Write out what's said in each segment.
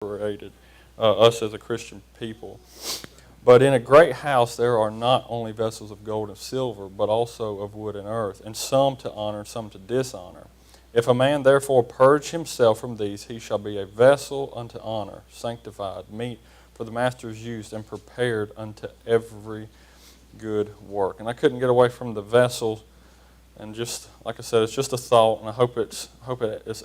created us as a Christian people. But in a great house there are not only vessels of gold and silver, but also of wood and earth, and some to honor and some to dishonor. If a man therefore purge himself from these, he shall be a vessel unto honor, sanctified, meet for the master's use, and prepared unto every good work. And I couldn't get away from the vessels, and just like I said, it's just a thought, and I hope it's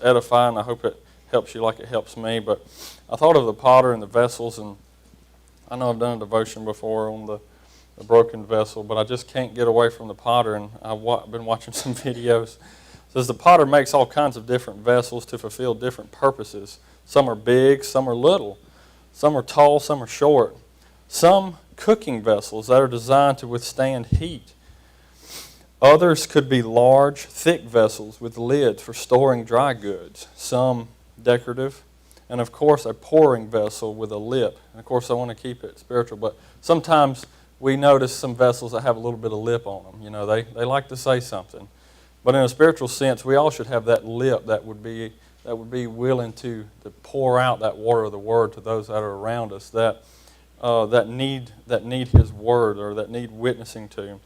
edifying. I hope it helps you like it helps me. But I thought of the potter and the vessels, and I know I've done a devotion before on the broken vessel, but I just can't get away from the potter, and I've been watching some videos. It says the potter makes all kinds of different vessels to fulfill different purposes. Some are big, some are little. Some are tall, some are short. Some cooking vessels that are designed to withstand heat. Others could be large, thick vessels with lids for storing dry goods. Some decorative. And of course, a pouring vessel with a lip. And of course, I want to keep it spiritual, but sometimes we notice some vessels that have a little bit of lip on them. You know, they like to say something. But in a spiritual sense, we all should have that lip that would be willing to pour out that water of the Word to those that are around us that need His Word, or that need witnessing to.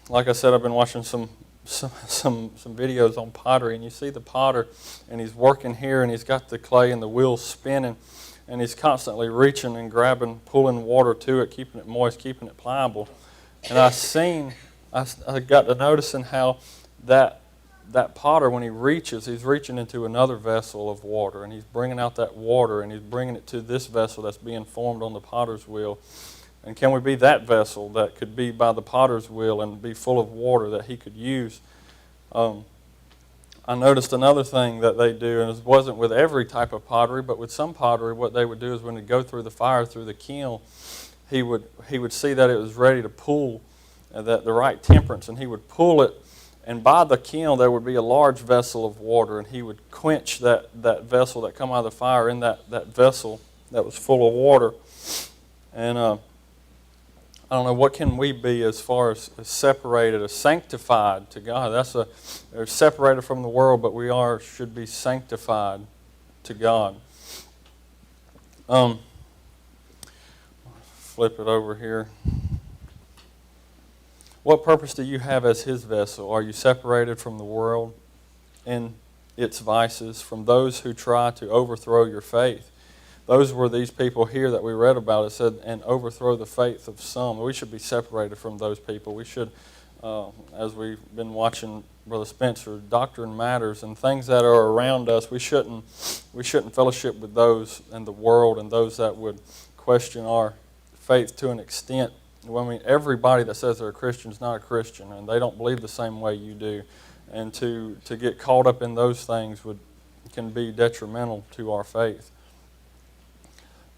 Like I said, I've been watching some videos on pottery, and you see the potter, and he's working here, and he's got the clay and the wheels spinning, and he's constantly reaching and grabbing, pulling water to it, keeping it moist, keeping it pliable. And I got to noticing how that potter, when he reaches, he's reaching into another vessel of water, and he's bringing out that water, and he's bringing it to this vessel that's being formed on the potter's wheel. And can we be that vessel that could be by the potter's wheel and be full of water that he could use? I noticed another thing that they do, and it wasn't with every type of pottery, but with some pottery, what they would do is when it go through the fire, through the kiln, he would see that it was ready to pull, that the right temperance, and he would pull it, and by the kiln there would be a large vessel of water, and he would quench that vessel that come out of the fire in that vessel that was full of water. And I don't know, what can we be as far as separated, as sanctified to God? They're separated from the world, but we should be sanctified to God. Flip it over here. What purpose do you have as His vessel? Are you separated from the world and its vices, from those who try to overthrow your faith? Those were these people here that we read about. It said, and overthrow the faith of some. We should be separated from those people. We should, as we've been watching Brother Spencer, doctrine matters, and things that are around us, we shouldn't fellowship with those in the world and those that would question our faith to an extent. I mean, everybody that says they're a Christian is not a Christian, and they don't believe the same way you do. And to get caught up in those things can be detrimental to our faith.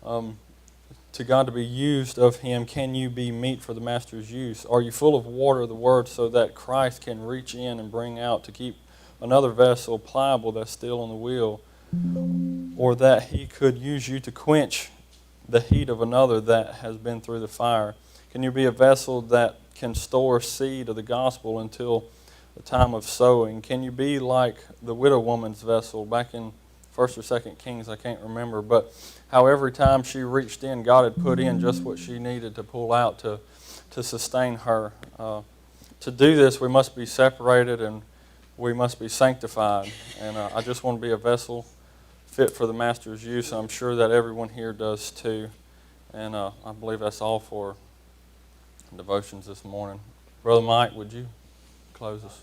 To God to be used of Him, can you be meat for the Master's use? Are you full of water of the Word so that Christ can reach in and bring out to keep another vessel pliable that's still on the wheel? Or that He could use you to quench the heat of another that has been through the fire? Can you be a vessel that can store seed of the gospel until the time of sowing? Can you be like the widow woman's vessel back in 1st or 2nd Kings, I can't remember, but how every time she reached in, God had put in just what she needed to pull out to sustain her. To do this, we must be separated and we must be sanctified. And I just want to be a vessel fit for the Master's use. I'm sure that everyone here does too. And I believe that's all for devotions this morning. Brother Mike, would you close us?